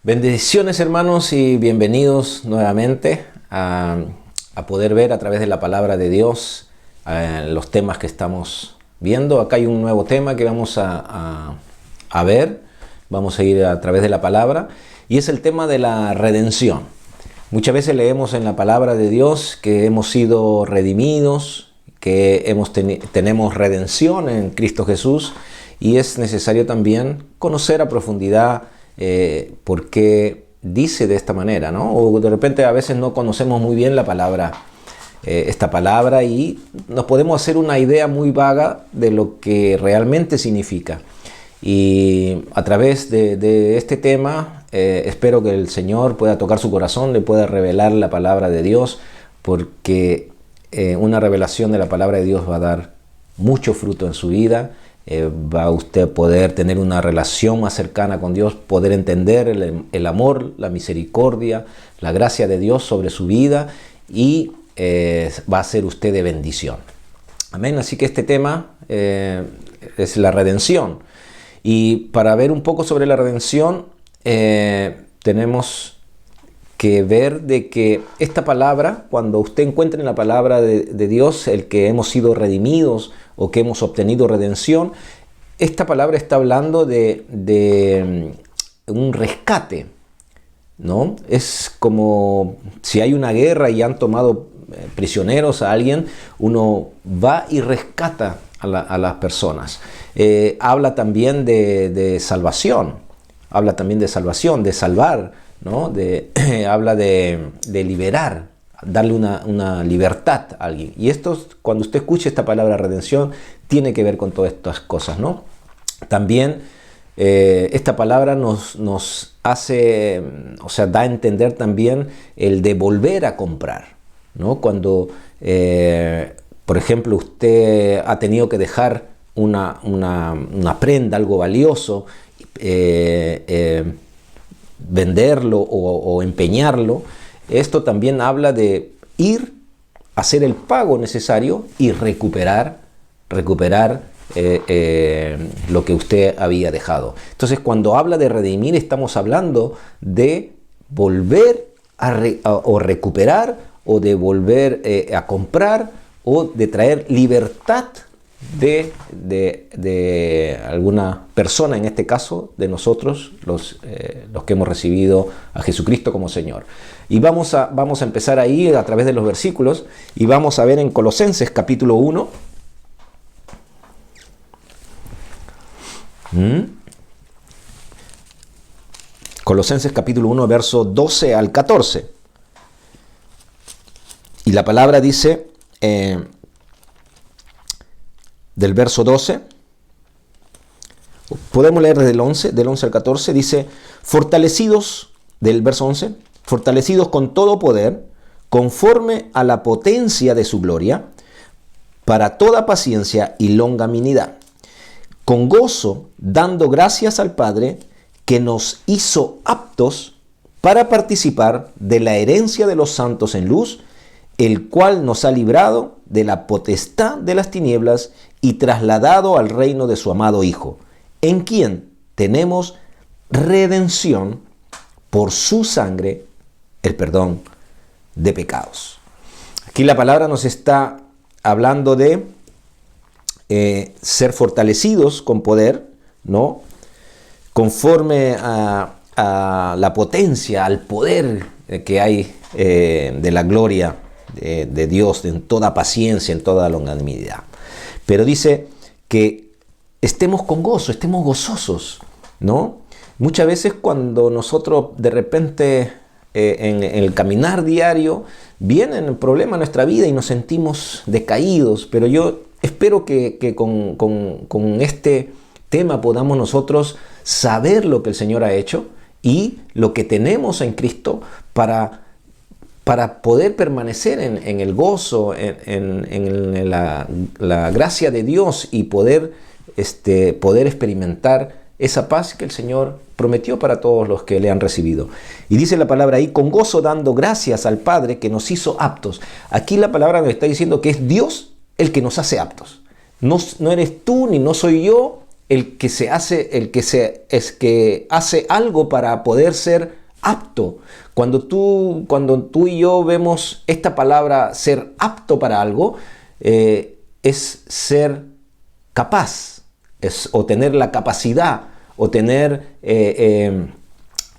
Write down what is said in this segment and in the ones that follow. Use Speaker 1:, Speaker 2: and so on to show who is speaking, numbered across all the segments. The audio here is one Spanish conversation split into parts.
Speaker 1: Bendiciones, hermanos, y bienvenidos nuevamente a poder ver a través de la palabra de Dios los temas que estamos viendo. Acá hay un nuevo tema que vamos a ver, vamos a ir a través de la palabra, y es el tema de la redención. Muchas veces leemos en la palabra de Dios que hemos sido redimidos, que tenemos redención en Cristo Jesús, y es necesario también conocer a profundidad por qué dice de esta manera, ¿no? O de repente a veces no conocemos muy bien la palabra, esta palabra, y nos podemos hacer una idea muy vaga de lo que realmente significa. Y a través de este tema espero que el Señor pueda tocar su corazón, le pueda revelar la palabra de Dios, porque una revelación de la palabra de Dios va a dar mucho fruto en su vida. Va a usted poder tener una relación más cercana con Dios, poder entender el amor, la misericordia, la gracia de Dios sobre su vida, y va a ser usted de bendición. Amén. Así que este tema es la redención. Y para ver un poco sobre la redención, tenemos que ver de que esta palabra, cuando usted encuentre en la palabra de Dios el que hemos sido redimidos o que hemos obtenido redención, esta palabra está hablando de un rescate, ¿no? Es como si hay una guerra y han tomado prisioneros a alguien, uno va y rescata a las personas. Habla también de salvación, de salvar, ¿no? Habla de liberar, darle una libertad a alguien. Y esto, cuando usted escuche esta palabra redención, tiene que ver con todas estas cosas, ¿no? También esta palabra nos hace, da a entender también el de volver a comprar, ¿no? Cuando, por ejemplo, usted ha tenido que dejar una prenda, algo valioso, venderlo o empeñarlo. Esto también habla de ir, hacer el pago necesario y recuperar lo que usted había dejado. Entonces, cuando habla de redimir, estamos hablando de volver o recuperar, o de volver a comprar, o de traer libertad de alguna persona, en este caso de nosotros, los que hemos recibido a Jesucristo como Señor. Y vamos a empezar ahí a través de los versículos, y vamos a ver en Colosenses capítulo 1. Colosenses capítulo 1, verso 12 al 14. Y la palabra dice, del verso 12, podemos leer desde del 11 al 14, dice, fortalecidos, del verso 11, fortalecidos con todo poder, conforme a la potencia de su gloria, para toda paciencia y longanimidad, con gozo, dando gracias al Padre, que nos hizo aptos para participar de la herencia de los santos en luz, el cual nos ha librado de la potestad de las tinieblas y trasladado al reino de su amado Hijo, en quien tenemos redención por su sangre, el perdón de pecados. Aquí la palabra nos está hablando de ser fortalecidos con poder, ¿no? Conforme a la potencia, al poder que hay de la gloria de Dios, en toda paciencia, en toda longanimidad. Pero dice que estemos con gozo, estemos gozosos, ¿no? Muchas veces cuando nosotros de repente en el caminar diario vienen problemas en nuestra vida y nos sentimos decaídos, pero yo espero que con este tema podamos nosotros saber lo que el Señor ha hecho y lo que tenemos en Cristo para poder permanecer en el gozo, en la gracia de Dios, y poder experimentar esa paz que el Señor prometió para todos los que le han recibido. Y dice la palabra ahí, con gozo dando gracias al Padre que nos hizo aptos. Aquí la palabra nos está diciendo que es Dios el que nos hace aptos. No eres tú ni no soy yo el que hace algo para poder ser apto. Cuando tú y yo vemos esta palabra ser apto para algo, es ser capaz, o tener la capacidad, o tener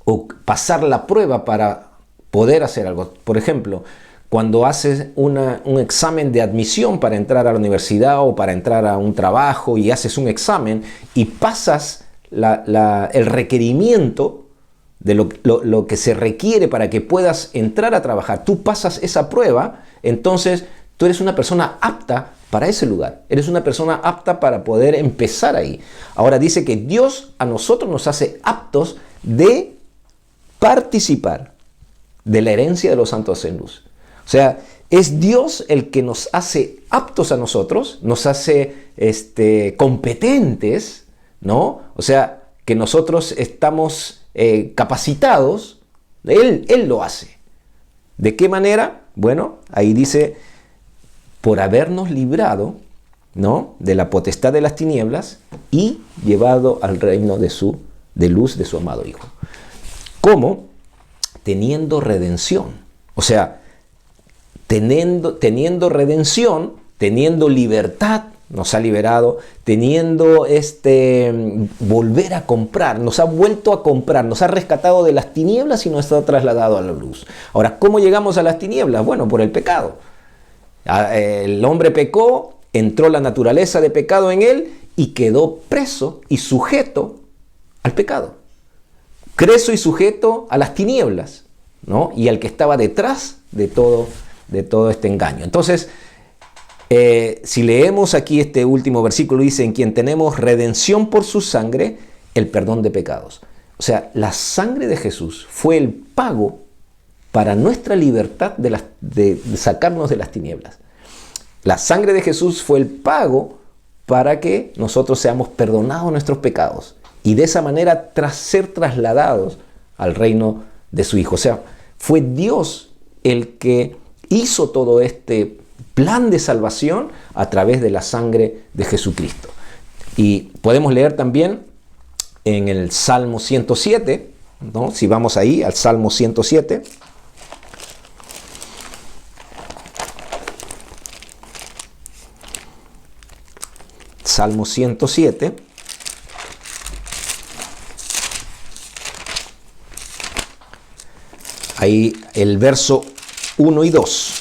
Speaker 1: o pasar la prueba para poder hacer algo. Por ejemplo, cuando haces un examen de admisión para entrar a la universidad o para entrar a un trabajo y haces un examen y pasas el requerimiento de lo que se requiere para que puedas entrar a trabajar, tú pasas esa prueba, entonces tú eres una persona apta para ese lugar. Eres una persona apta para poder empezar ahí. Ahora dice que Dios a nosotros nos hace aptos de participar de la herencia de los santos en luz. O sea, es Dios el que nos hace aptos a nosotros, nos hace competentes, ¿no? O sea, que nosotros estamos capacitados. Él lo hace. ¿De qué manera? Bueno, ahí dice, por habernos librado, ¿no?, de la potestad de las tinieblas y llevado al reino de luz de su amado Hijo. ¿Cómo? Teniendo redención. O sea, teniendo redención, teniendo libertad, nos ha liberado, teniendo volver a comprar, nos ha vuelto a comprar, nos ha rescatado de las tinieblas y nos ha trasladado a la luz. Ahora, ¿cómo llegamos a las tinieblas? Bueno, por el pecado. El hombre pecó, entró la naturaleza de pecado en él y quedó preso y sujeto al pecado. Preso y sujeto a las tinieblas, ¿no? Y al que estaba detrás de todo este engaño. Entonces, si leemos aquí este último versículo, dice, en quien tenemos redención por su sangre, el perdón de pecados. O sea, la sangre de Jesús fue el pago para nuestra libertad de sacarnos de las tinieblas. La sangre de Jesús fue el pago para que nosotros seamos perdonados nuestros pecados y de esa manera ser trasladados al reino de su Hijo. O sea, fue Dios el que hizo todo este plan de salvación a través de la sangre de Jesucristo. Y podemos leer también en el Salmo 107, ¿no? Si vamos ahí al Salmo 107. Salmo 107. Ahí el verso 1 y 2.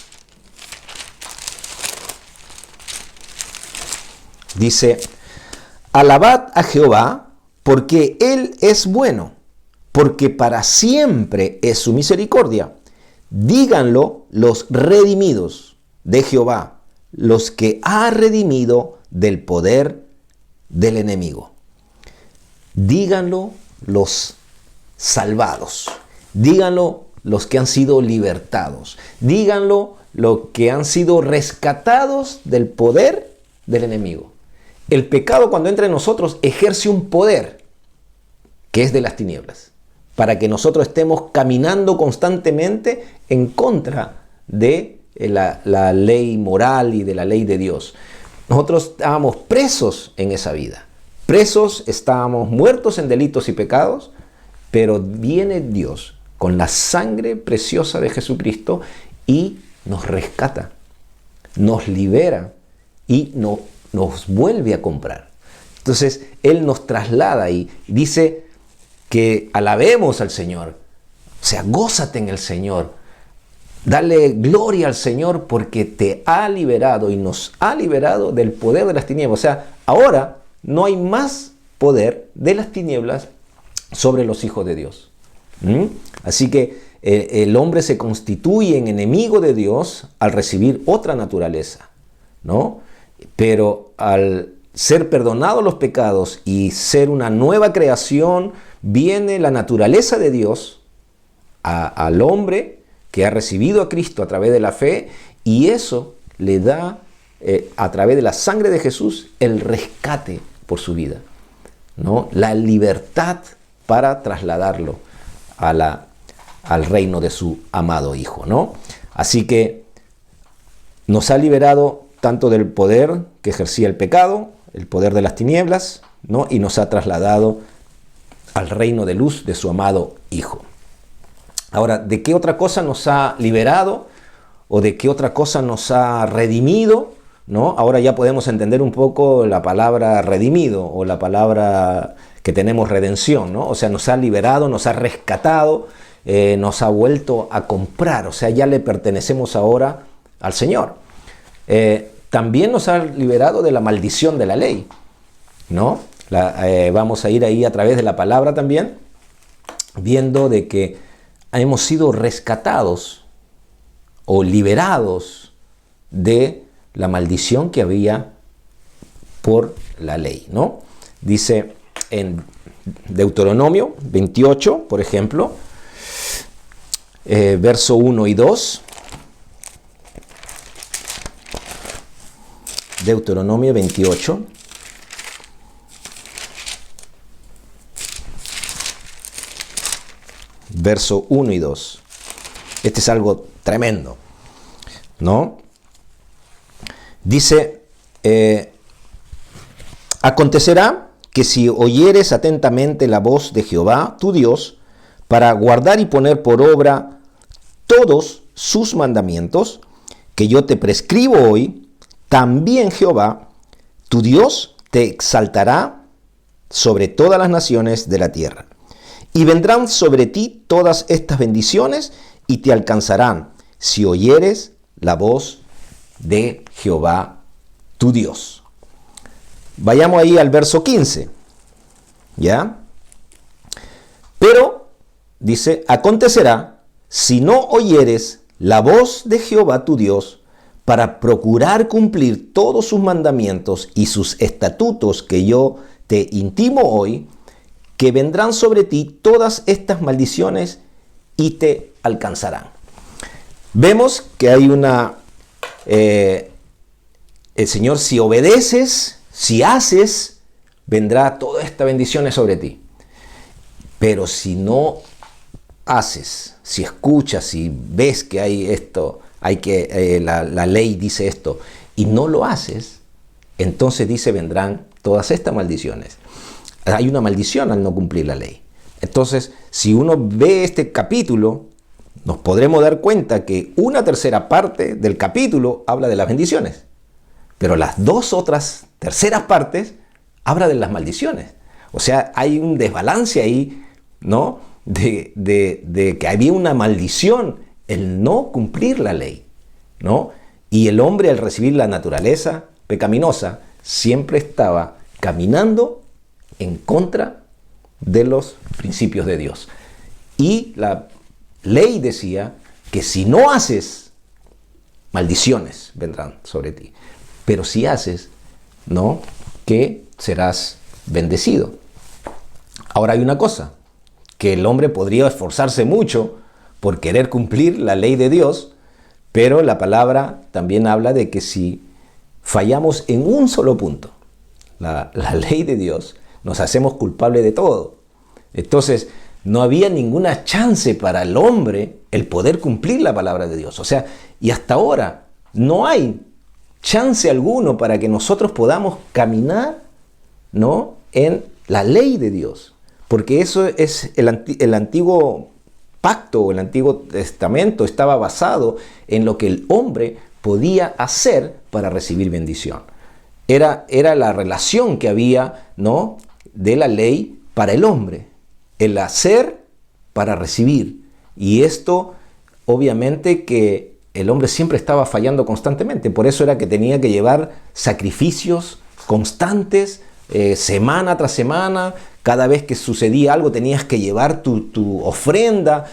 Speaker 1: Dice, alabad a Jehová, porque Él es bueno, porque para siempre es su misericordia. Díganlo los redimidos de Jehová, los que ha redimido del poder del enemigo. Díganlo los salvados. Díganlo los que han sido libertados. Díganlo los que han sido rescatados del poder del enemigo. El pecado, cuando entra en nosotros, ejerce un poder que es de las tinieblas, para que nosotros estemos caminando constantemente en contra de la ley moral y de la ley de Dios. Nosotros estábamos presos en esa vida. Presos, estábamos muertos en delitos y pecados, pero viene Dios con la sangre preciosa de Jesucristo y nos rescata, nos libera y nos vuelve a comprar. Entonces, Él nos traslada y dice que alabemos al Señor. O sea, gózate en el Señor. Dale gloria al Señor porque te ha liberado y nos ha liberado del poder de las tinieblas. O sea, ahora no hay más poder de las tinieblas sobre los hijos de Dios. Así que el hombre se constituye en enemigo de Dios al recibir otra naturaleza, ¿no? Pero al ser perdonados los pecados y ser una nueva creación, viene la naturaleza de Dios al hombre que ha recibido a Cristo a través de la fe, y eso le da, a través de la sangre de Jesús, el rescate por su vida, ¿no? La libertad para trasladarlo al reino de su amado Hijo, ¿no? Así que nos ha liberado tanto del poder que ejercía el pecado, el poder de las tinieblas, ¿no? Y nos ha trasladado al reino de luz de su amado Hijo. Ahora, ¿de qué otra cosa nos ha liberado? ¿O de qué otra cosa nos ha redimido? ¿No? Ahora ya podemos entender un poco la palabra redimido o la palabra que tenemos redención, ¿no? O sea, nos ha liberado, nos ha rescatado, nos ha vuelto a comprar, o sea, ya le pertenecemos ahora al Señor. También nos ha liberado de la maldición de la ley, ¿no? Vamos a ir ahí a través de la palabra también, viendo de que hemos sido rescatados o liberados de la maldición que había por la ley, ¿no? Dice en Deuteronomio 28, por ejemplo, verso 1 y 2. Deuteronomio 28. Verso 1 y 2. Este es algo tremendo, ¿no? Dice, acontecerá que si oyeres atentamente la voz de Jehová, tu Dios, para guardar y poner por obra todos sus mandamientos, que yo te prescribo hoy, también Jehová, tu Dios, te exaltará sobre todas las naciones de la tierra. Y vendrán sobre ti todas estas bendiciones y te alcanzarán si oyeres la voz de Jehová, tu Dios. Vayamos ahí al verso 15. ¿Ya? Pero, dice, acontecerá, si no oyeres la voz de Jehová, tu Dios, para procurar cumplir todos sus mandamientos y sus estatutos que yo te intimo hoy, que vendrán sobre ti todas estas maldiciones y te alcanzarán. Vemos que hay el Señor, si obedeces, si haces, vendrá todas estas bendiciones sobre ti. Pero si no haces, si escuchas, si ves que hay esto, la ley dice esto, y no lo haces, entonces dice, vendrán todas estas maldiciones. Hay una maldición al no cumplir la ley. Entonces, si uno ve este capítulo, nos podremos dar cuenta que una tercera parte del capítulo habla de las bendiciones, pero las dos otras terceras partes habla de las maldiciones. O sea, hay un desbalance ahí, ¿no? De que había una maldición el no cumplir la ley, ¿no? Y el hombre, al recibir la naturaleza pecaminosa, siempre estaba caminando en contra de los principios de Dios. Y la ley decía que si no haces, maldiciones vendrán sobre ti. Pero si haces, ¿no? Que serás bendecido. Ahora hay una cosa, que el hombre podría esforzarse mucho por querer cumplir la ley de Dios, pero la palabra también habla de que si fallamos en un solo punto, la ley de Dios, nos hacemos culpables de todo. Entonces, no había ninguna chance para el hombre el poder cumplir la palabra de Dios. O sea, y hasta ahora no hay chance alguno para que nosotros podamos caminar, ¿no?, en la ley de Dios. Porque eso es el antiguo pacto, el Antiguo Testamento estaba basado en lo que el hombre podía hacer para recibir bendición. Era la relación que había, ¿no?, de la ley para el hombre. El hacer para recibir. Y esto, obviamente, que el hombre siempre estaba fallando constantemente. Por eso era que tenía que llevar sacrificios constantes, semana tras semana. Cada vez que sucedía algo tenías que llevar tu ofrenda,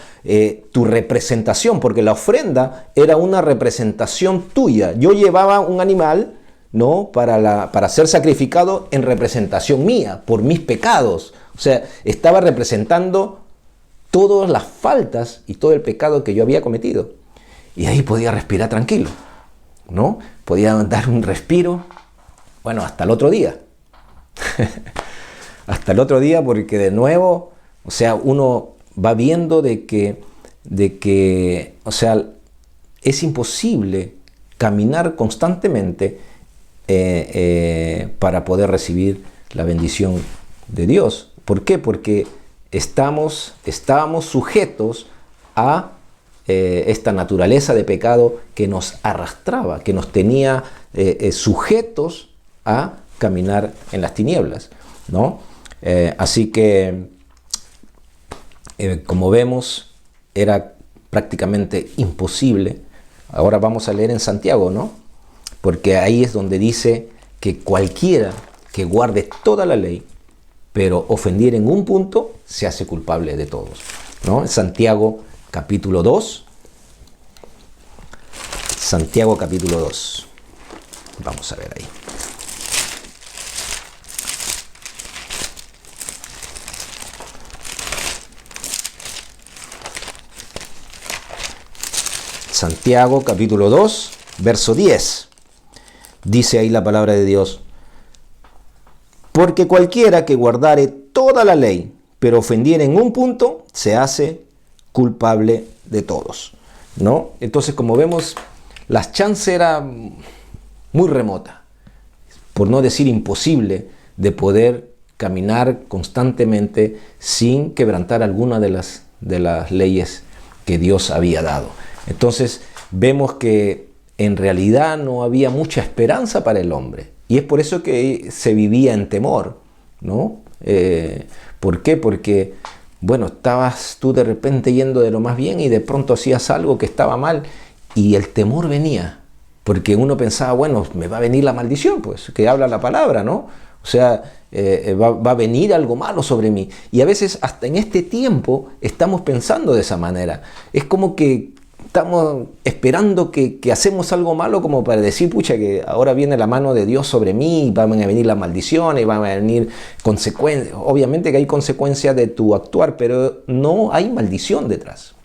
Speaker 1: tu representación, porque la ofrenda era una representación tuya. Yo llevaba un animal, ¿no?, para ser sacrificado en representación mía, por mis pecados. O sea, estaba representando todas las faltas y todo el pecado que yo había cometido. Y ahí podía respirar tranquilo, ¿no? Podía dar un respiro, bueno, hasta el otro día. Hasta el otro día, porque de nuevo, o sea, uno va viendo de que, o sea, es imposible caminar constantemente para poder recibir la bendición de Dios. ¿Por qué? Porque estábamos sujetos a esta naturaleza de pecado que nos arrastraba, que nos tenía sujetos a caminar en las tinieblas, ¿no? Así que, como vemos, era prácticamente imposible. Ahora vamos a leer en Santiago, ¿no? Porque ahí es donde dice que cualquiera que guarde toda la ley, pero ofendiera en un punto, se hace culpable de todos, ¿no? Santiago capítulo 2. Santiago capítulo 2. Vamos a ver ahí. Santiago capítulo 2, verso 10. Dice ahí la palabra de Dios: porque cualquiera que guardare toda la ley, pero ofendiera en un punto, se hace culpable de todos, ¿no? Entonces, como vemos, la chance era muy remota, por no decir imposible, de poder caminar constantemente sin quebrantar alguna de las leyes que Dios había dado. Entonces, vemos que en realidad no había mucha esperanza para el hombre. Y es por eso que se vivía en temor, ¿no? ¿Por qué? Porque, bueno, estabas tú de repente yendo de lo más bien y de pronto hacías algo que estaba mal y el temor venía. Porque uno pensaba, bueno, me va a venir la maldición, pues, que habla la palabra, ¿no? O sea, va a venir algo malo sobre mí. Y a veces hasta en este tiempo estamos pensando de esa manera. Es como que estamos esperando que hacemos algo malo como para decir, pucha, que ahora viene la mano de Dios sobre mí, y van a venir las maldiciones, y van a venir consecuencias. Obviamente que hay consecuencias de tu actuar, pero no hay maldición detrás.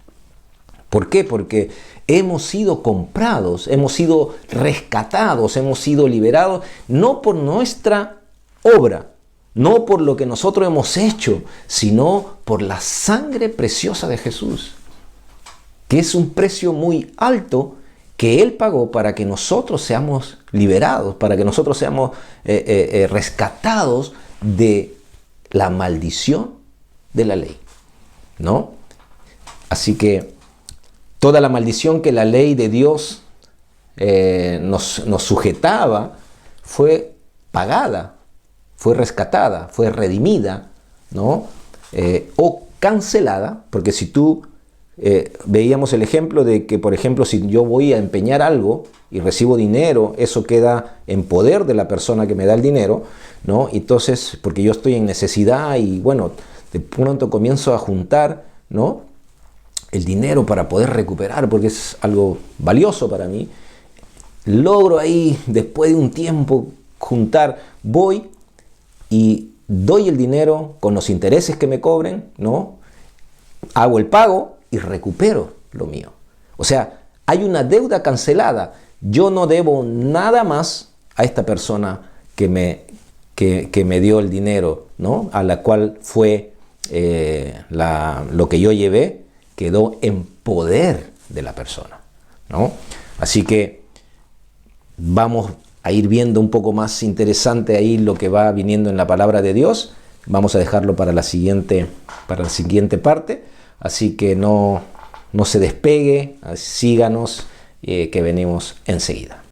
Speaker 1: ¿Por qué? Porque hemos sido comprados, hemos sido rescatados, hemos sido liberados, no por nuestra obra, no por lo que nosotros hemos hecho, sino por la sangre preciosa de Jesús, que es un precio muy alto que Él pagó para que nosotros seamos liberados, para que nosotros seamos rescatados de la maldición de la ley, ¿no? Así que toda la maldición que la ley de Dios nos sujetaba fue pagada, fue rescatada, fue redimida, ¿no? O cancelada, porque si tú veíamos el ejemplo de que, por ejemplo, si yo voy a empeñar algo y recibo dinero, eso queda en poder de la persona que me da el dinero, ¿no? Entonces, porque yo estoy en necesidad y, bueno, de pronto comienzo a juntar, ¿no?, el dinero para poder recuperar, porque es algo valioso para mí. Logro ahí, después de un tiempo, juntar, voy y doy el dinero con los intereses que me cobren, ¿no? Hago el pago y recupero lo mío. O sea, hay una deuda cancelada. Yo no debo nada más a esta persona que me dio el dinero, ¿no? A la cual fue lo que yo llevé, quedó en poder de la persona, ¿no? Así que vamos a ir viendo un poco más interesante ahí lo que va viniendo en la palabra de Dios. Vamos a dejarlo para la siguiente parte. Así que no se despegue, síganos, que venimos enseguida.